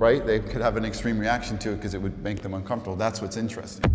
right? They could have an extreme reaction to it because it would make them uncomfortable. That's what's interesting.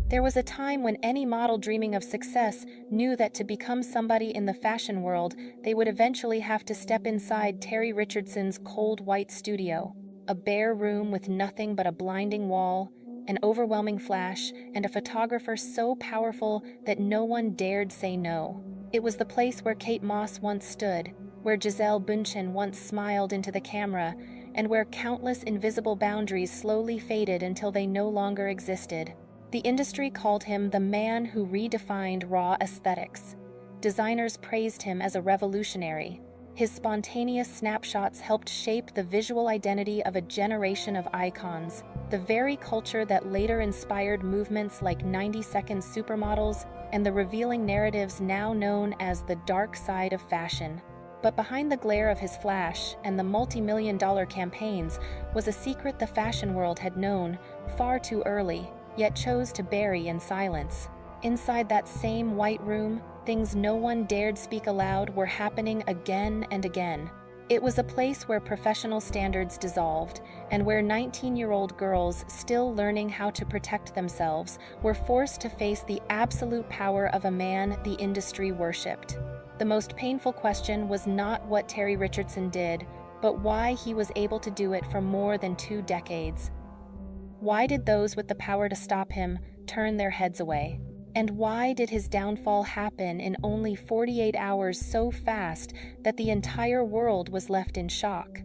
There was a time when any model dreaming of success knew that to become somebody in the fashion world, they would eventually have to step inside Terry Richardson's cold white studio. A bare room with nothing but a blinding wall, an overwhelming flash, and a photographer so powerful that no one dared say no. It was the place where Kate Moss once stood, where Gisele Bündchen once smiled into the camera, and where countless invisible boundaries slowly faded until they no longer existed. The industry called him the man who redefined raw aesthetics. Designers praised him as a revolutionary. His spontaneous snapshots helped shape the visual identity of a generation of icons, the very culture that later inspired movements like 90-second supermodels and the revealing narratives now known as the dark side of fashion. But behind the glare of his flash and the multi-million-dollar campaigns was a secret the fashion world had known far too early, yet chose to bury in silence. Inside that same white room, things no one dared speak aloud were happening again and again. It was a place where professional standards dissolved, and where 19-year-old girls still learning how to protect themselves were forced to face the absolute power of a man the industry worshipped. The most painful question was not what Terry Richardson did, but why he was able to do it for more than 2 decades. Why did those with the power to stop him turn their heads away? And why did his downfall happen in only 48 hours so fast that the entire world was left in shock?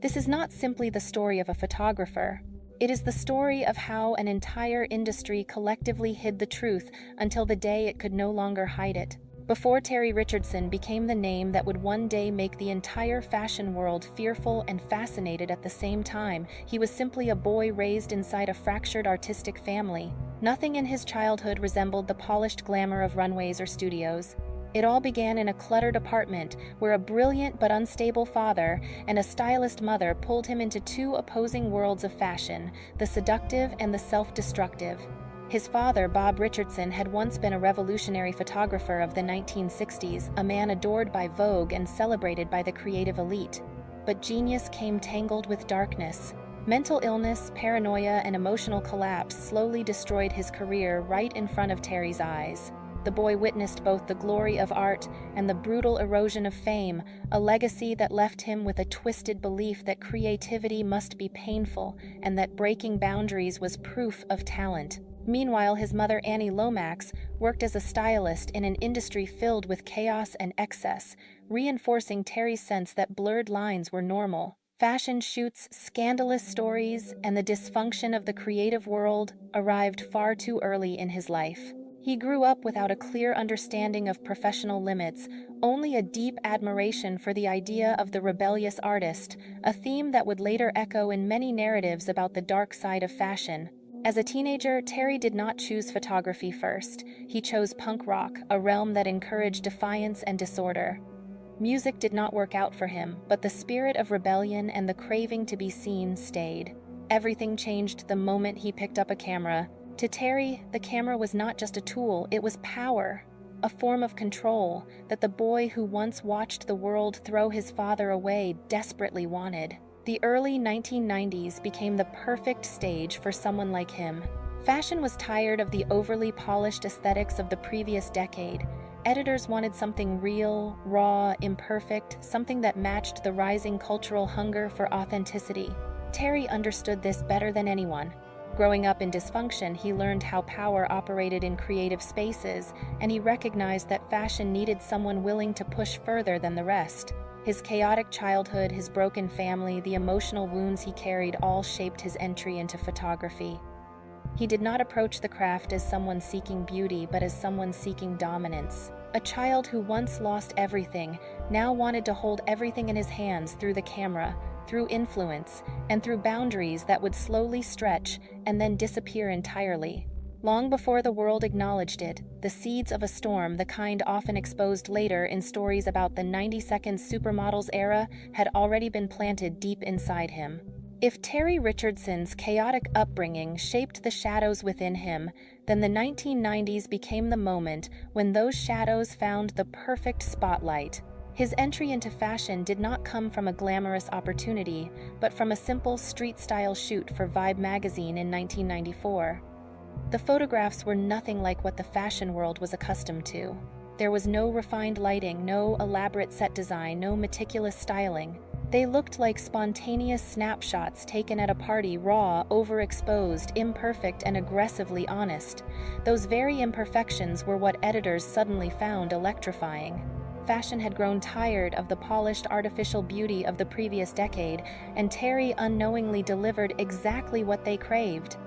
This is not simply the story of a photographer. It is the story of how an entire industry collectively hid the truth until the day it could no longer hide it. Before Terry Richardson became the name that would one day make the entire fashion world fearful and fascinated at the same time, he was simply a boy raised inside a fractured artistic family. Nothing in his childhood resembled the polished glamour of runways or studios. It all began in a cluttered apartment where a brilliant but unstable father and a stylist mother pulled him into 2 opposing worlds of fashion, the seductive and the self-destructive. His father, Bob Richardson, had once been a revolutionary photographer of the 1960s, a man adored by Vogue and celebrated by the creative elite. But genius came tangled with darkness. Mental illness, paranoia, and emotional collapse slowly destroyed his career right in front of Terry's eyes. The boy witnessed both the glory of art and the brutal erosion of fame, a legacy that left him with a twisted belief that creativity must be painful and that breaking boundaries was proof of talent. Meanwhile, his mother, Annie Lomax, worked as a stylist in an industry filled with chaos and excess, reinforcing Terry's sense that blurred lines were normal. Fashion shoots, scandalous stories, and the dysfunction of the creative world arrived far too early in his life. He grew up without a clear understanding of professional limits, only a deep admiration for the idea of the rebellious artist, a theme that would later echo in many narratives about the dark side of fashion. As a teenager, Terry did not choose photography first. He chose punk rock, a realm that encouraged defiance and disorder. Music did not work out for him, but the spirit of rebellion and the craving to be seen stayed. Everything changed the moment he picked up a camera. To Terry, the camera was not just a tool, it was power, a form of control that the boy who once watched the world throw his father away desperately wanted. The early 1990s became the perfect stage for someone like him. Fashion was tired of the overly polished aesthetics of the previous decade. Editors wanted something real, raw, imperfect, something that matched the rising cultural hunger for authenticity. Terry understood this better than anyone. Growing up in dysfunction, he learned how power operated in creative spaces, and he recognized that fashion needed someone willing to push further than the rest. His chaotic childhood, his broken family, the emotional wounds he carried all shaped his entry into photography. He did not approach the craft as someone seeking beauty, but as someone seeking dominance. A child who once lost everything, now wanted to hold everything in his hands through the camera, through influence, and through boundaries that would slowly stretch and then disappear entirely. Long before the world acknowledged it, the seeds of a storm, the kind often exposed later in stories about the 90-second supermodels era, had already been planted deep inside him. If Terry Richardson's chaotic upbringing shaped the shadows within him, then the 1990s became the moment when those shadows found the perfect spotlight. His entry into fashion did not come from a glamorous opportunity, but from a simple street-style shoot for Vibe magazine in 1994. The photographs were nothing like what the fashion world was accustomed to. There was no refined lighting, no elaborate set design, no meticulous styling. They looked like spontaneous snapshots taken at a party, raw, overexposed, imperfect, and aggressively honest. Those very imperfections were what editors suddenly found electrifying. Fashion had grown tired of the polished artificial beauty of the previous decade, and Terry unknowingly delivered exactly what they craved.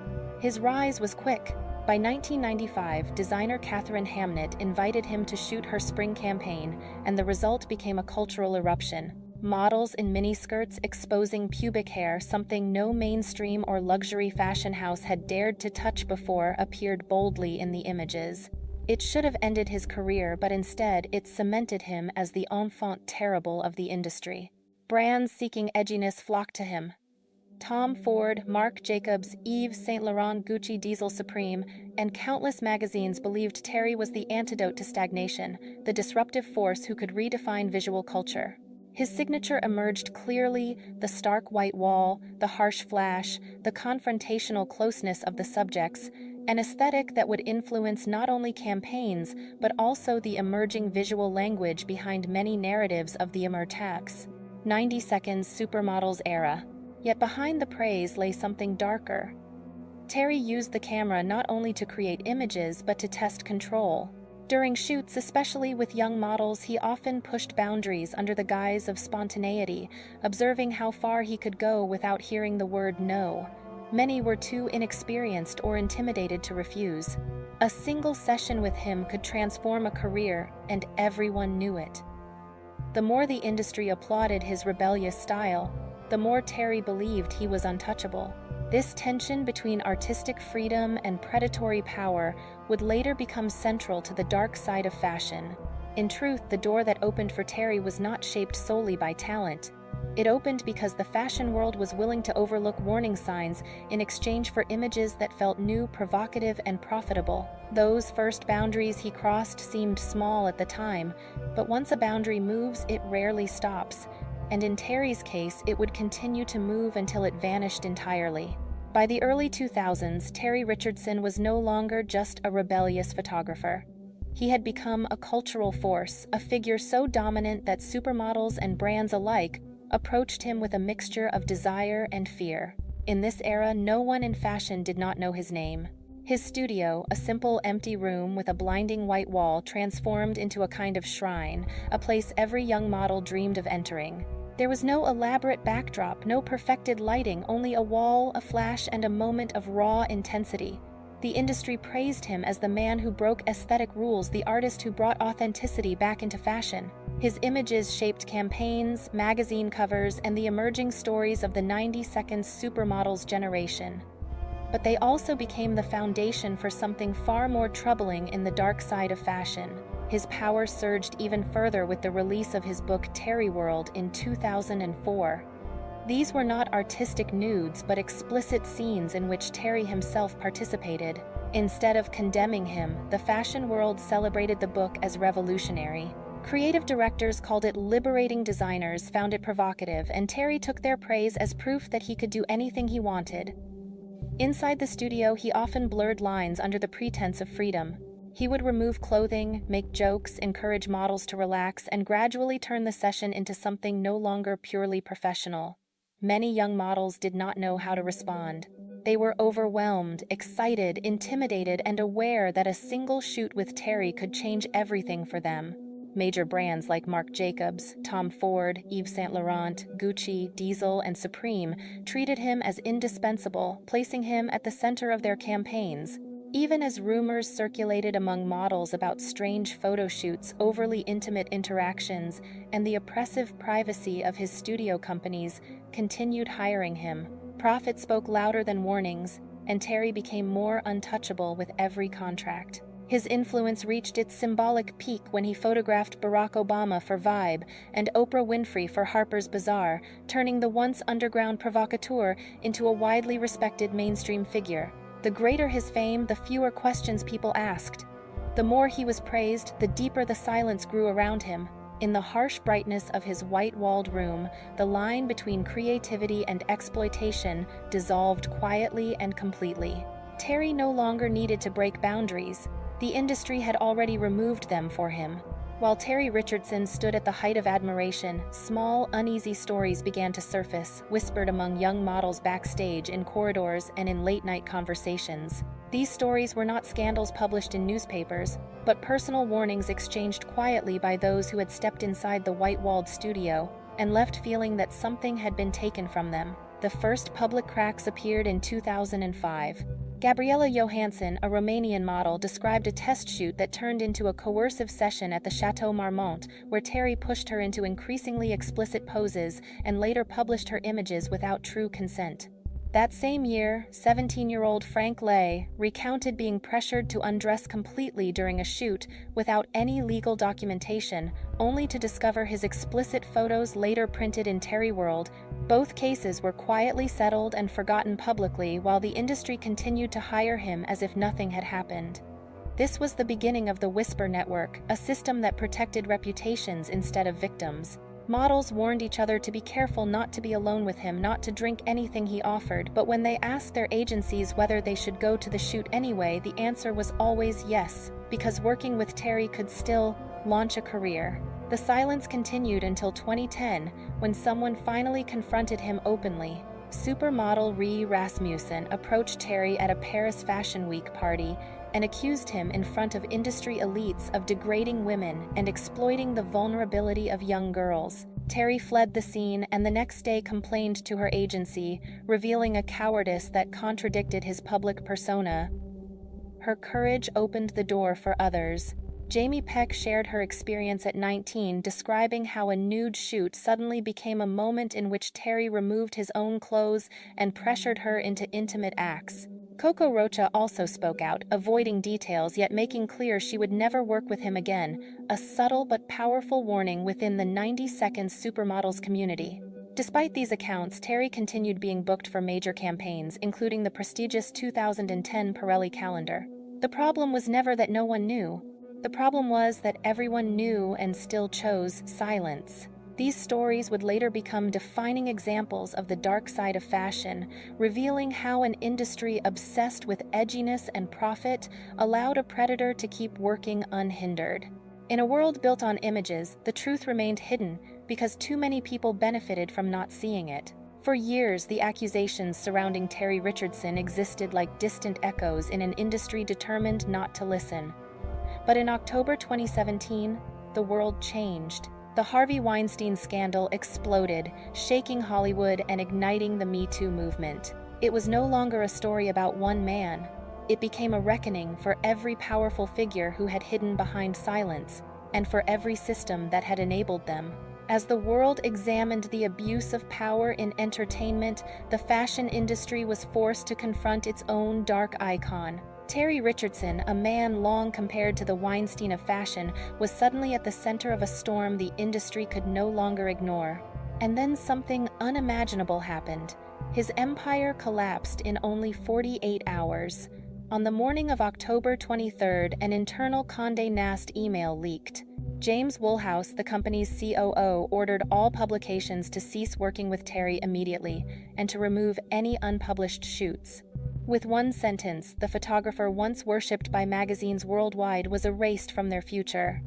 His rise was quick. By 1995, designer Catherine Hamnett invited him to shoot her spring campaign, and the result became a cultural eruption. Models in miniskirts exposing pubic hair, something no mainstream or luxury fashion house had dared to touch before, appeared boldly in the images. It should have ended his career, but instead it cemented him as the enfant terrible of the industry. Brands seeking edginess flocked to him. Tom Ford, Marc Jacobs, Yves Saint Laurent, Gucci, Diesel, Supreme, and countless magazines believed Terry was the antidote to stagnation, the disruptive force who could redefine visual culture. His signature emerged clearly: the stark white wall, the harsh flash, the confrontational closeness of the subjects, an aesthetic that would influence not only campaigns, but also the emerging visual language behind many narratives of the Emertax. 90 Seconds Supermodels era. Yet behind the praise lay something darker. Terry used the camera not only to create images, but to test control. During shoots, especially with young models, he often pushed boundaries under the guise of spontaneity, observing how far he could go without hearing the word no. Many were too inexperienced or intimidated to refuse. A single session with him could transform a career, and everyone knew it. The more the industry applauded his rebellious style, the more Terry believed he was untouchable. This tension between artistic freedom and predatory power would later become central to the dark side of fashion. In truth, the door that opened for Terry was not shaped solely by talent. It opened because the fashion world was willing to overlook warning signs in exchange for images that felt new, provocative, and profitable. Those first boundaries he crossed seemed small at the time, but once a boundary moves, it rarely stops. And in Terry's case, it would continue to move until it vanished entirely. By the early 2000s, Terry Richardson was no longer just a rebellious photographer. He had become a cultural force, a figure so dominant that supermodels and brands alike approached him with a mixture of desire and fear. In this era, no one in fashion did not know his name. His studio, a simple empty room with a blinding white wall, transformed into a kind of shrine, a place every young model dreamed of entering. There was no elaborate backdrop, no perfected lighting, only a wall, a flash, and a moment of raw intensity. The industry praised him as the man who broke aesthetic rules, the artist who brought authenticity back into fashion. His images shaped campaigns, magazine covers, and the emerging stories of the 90 Seconds Supermodels generation. But they also became the foundation for something far more troubling in the dark side of fashion. His power surged even further with the release of his book Terry World in 2004. These were not artistic nudes, but explicit scenes in which Terry himself participated. Instead of condemning him, the fashion world celebrated the book as revolutionary. Creative directors called it liberating, designers found it provocative, and Terry took their praise as proof that he could do anything he wanted. Inside the studio, he often blurred lines under the pretense of freedom. He would remove clothing, make jokes, encourage models to relax, and gradually turn the session into something no longer purely professional. Many young models did not know how to respond. They were overwhelmed, excited, intimidated, and aware that a single shoot with Terry could change everything for them. Major brands like Marc Jacobs, Tom Ford, Yves Saint Laurent, Gucci, Diesel, and Supreme treated him as indispensable, placing him at the center of their campaigns. Even as rumors circulated among models about strange photo shoots, overly intimate interactions, and the oppressive privacy of his studio companies continued hiring him. Profit spoke louder than warnings, and Terry became more untouchable with every contract. His influence reached its symbolic peak when he photographed Barack Obama for Vibe and Oprah Winfrey for Harper's Bazaar, turning the once underground provocateur into a widely respected mainstream figure. The greater his fame, the fewer questions people asked. The more he was praised, the deeper the silence grew around him. In the harsh brightness of his white-walled room, the line between creativity and exploitation dissolved quietly and completely. Terry no longer needed to break boundaries. The industry had already removed them for him. While Terry Richardson stood at the height of admiration, small, uneasy stories began to surface, whispered among young models backstage, in corridors, and in late-night conversations. These stories were not scandals published in newspapers, but personal warnings exchanged quietly by those who had stepped inside the white-walled studio and left feeling that something had been taken from them. The first public cracks appeared in 2005. Gabriela Johansson, a Romanian model, described a test shoot that turned into a coercive session at the Chateau Marmont, where Terry pushed her into increasingly explicit poses and later published her images without true consent. That same year, 17-year-old Frank Lay recounted being pressured to undress completely during a shoot without any legal documentation, only to discover his explicit photos later printed in Terry World. Both cases were quietly settled and forgotten publicly while the industry continued to hire him as if nothing had happened. This was the beginning of the Whisper Network, a system that protected reputations instead of victims. Models warned each other to be careful not to be alone with him, not to drink anything he offered, but when they asked their agencies whether they should go to the shoot anyway, the answer was always yes, because working with Terry could still launch a career. The silence continued until 2010, when someone finally confronted him openly. Supermodel Ree Rasmussen approached Terry at a Paris Fashion Week party and accused him in front of industry elites of degrading women and exploiting the vulnerability of young girls. Terry fled the scene and the next day complained to her agency, revealing a cowardice that contradicted his public persona. Her courage opened the door for others. Jamie Peck shared her experience at 19, describing how a nude shoot suddenly became a moment in which Terry removed his own clothes and pressured her into intimate acts. Coco Rocha also spoke out, avoiding details yet making clear she would never work with him again, a subtle but powerful warning within the 90-second Supermodels community. Despite these accounts, Terry continued being booked for major campaigns, including the prestigious 2010 Pirelli calendar. The problem was never that no one knew. The problem was that everyone knew and still chose silence. These stories would later become defining examples of the dark side of fashion, revealing how an industry obsessed with edginess and profit allowed a predator to keep working unhindered. In a world built on images, the truth remained hidden because too many people benefited from not seeing it. For years, the accusations surrounding Terry Richardson existed like distant echoes in an industry determined not to listen. But in October 2017, the world changed. The Harvey Weinstein scandal exploded, shaking Hollywood and igniting the Me Too movement. It was no longer a story about one man. It became a reckoning for every powerful figure who had hidden behind silence, and for every system that had enabled them. As the world examined the abuse of power in entertainment, the fashion industry was forced to confront its own dark icon. Terry Richardson, a man long compared to the Weinstein of fashion, was suddenly at the center of a storm the industry could no longer ignore. And then something unimaginable happened. His empire collapsed in only 48 hours. On the morning of October 23rd, an internal Condé Nast email leaked. James Woolhouse, the company's COO, ordered all publications to cease working with Terry immediately and to remove any unpublished shoots. With one sentence, the photographer once worshipped by magazines worldwide was erased from their future.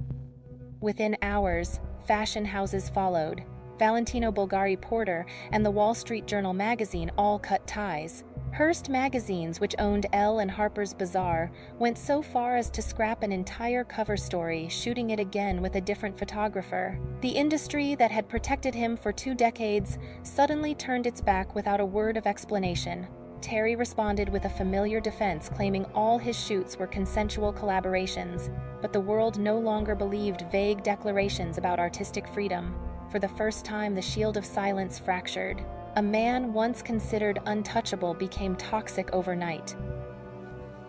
Within hours, fashion houses followed. Valentino Bulgari Porter and the Wall Street Journal magazine all cut ties. Hearst magazines, which owned Elle and Harper's Bazaar, went so far as to scrap an entire cover story, shooting it again with a different photographer. The industry that had protected him for 2 decades suddenly turned its back without a word of explanation. Terry responded with a familiar defense, claiming all his shoots were consensual collaborations, but the world no longer believed vague declarations about artistic freedom. For the first time, the shield of silence fractured. A man once considered untouchable became toxic overnight.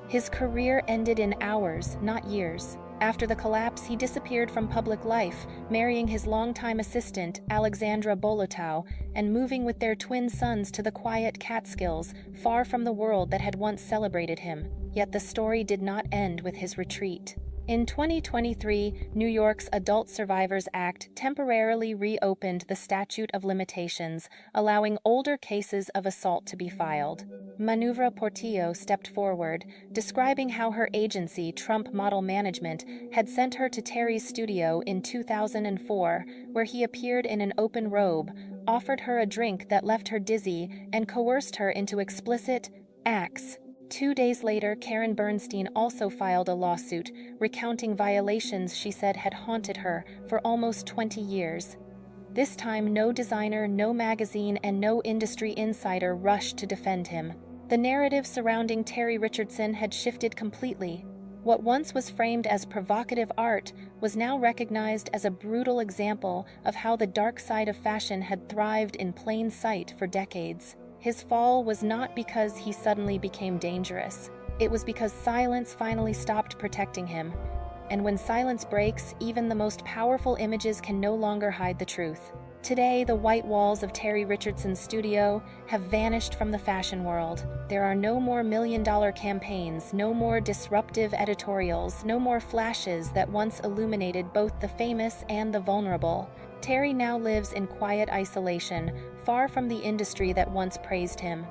His career ended in hours, not years. After the collapse, he disappeared from public life, marrying his longtime assistant, Alexandra Bolotow, and moving with their twin sons to the quiet Catskills, far from the world that had once celebrated him. Yet the story did not end with his retreat. In 2023, New York's Adult Survivors Act temporarily reopened the statute of limitations, allowing older cases of assault to be filed. Manuvra Portillo stepped forward, describing how her agency, Trump Model Management, had sent her to Terry's studio in 2004, where he appeared in an open robe, offered her a drink that left her dizzy, and coerced her into explicit acts. 2 days later, Karen Bernstein also filed a lawsuit, recounting violations she said had haunted her for almost 20 years. This time, no designer, no magazine, and no industry insider rushed to defend him. The narrative surrounding Terry Richardson had shifted completely. What once was framed as provocative art was now recognized as a brutal example of how the dark side of fashion had thrived in plain sight for decades. His fall was not because he suddenly became dangerous. It was because silence finally stopped protecting him. And when silence breaks, even the most powerful images can no longer hide the truth. Today, the white walls of Terry Richardson's studio have vanished from the fashion world. There are no more million-dollar campaigns, no more disruptive editorials, no more flashes that once illuminated both the famous and the vulnerable. Terry now lives in quiet isolation, far from the industry that once praised him.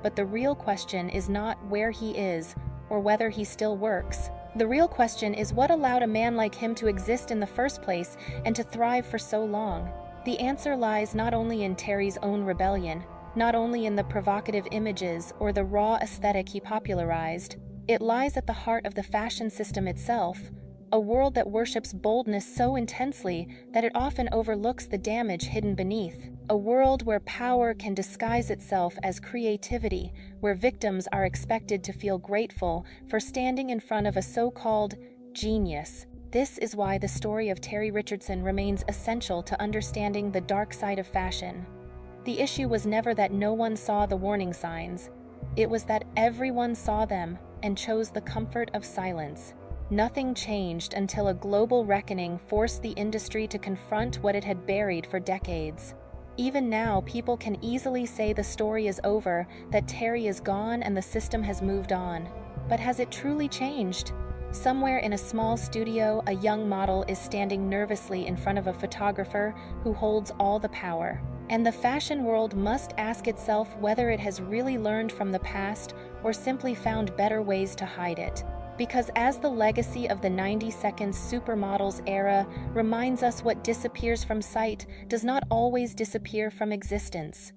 But the real question is not where he is, or whether he still works. The real question is what allowed a man like him to exist in the first place and to thrive for so long. The answer lies not only in Terry's own rebellion, not only in the provocative images or the raw aesthetic he popularized. It lies at the heart of the fashion system itself, a world that worships boldness so intensely that it often overlooks the damage hidden beneath. A world where power can disguise itself as creativity, where victims are expected to feel grateful for standing in front of a so-called genius. This is why the story of Terry Richardson remains essential to understanding the dark side of fashion. The issue was never that no one saw the warning signs. It was that everyone saw them and chose the comfort of silence. Nothing changed until a global reckoning forced the industry to confront what it had buried for decades. Even now, people can easily say the story is over, that Terry is gone and the system has moved on. But has it truly changed? Somewhere in a small studio, a young model is standing nervously in front of a photographer who holds all the power. And the fashion world must ask itself whether it has really learned from the past or simply found better ways to hide it. Because as the legacy of the 90-second Supermodels era reminds us, what disappears from sight does not always disappear from existence.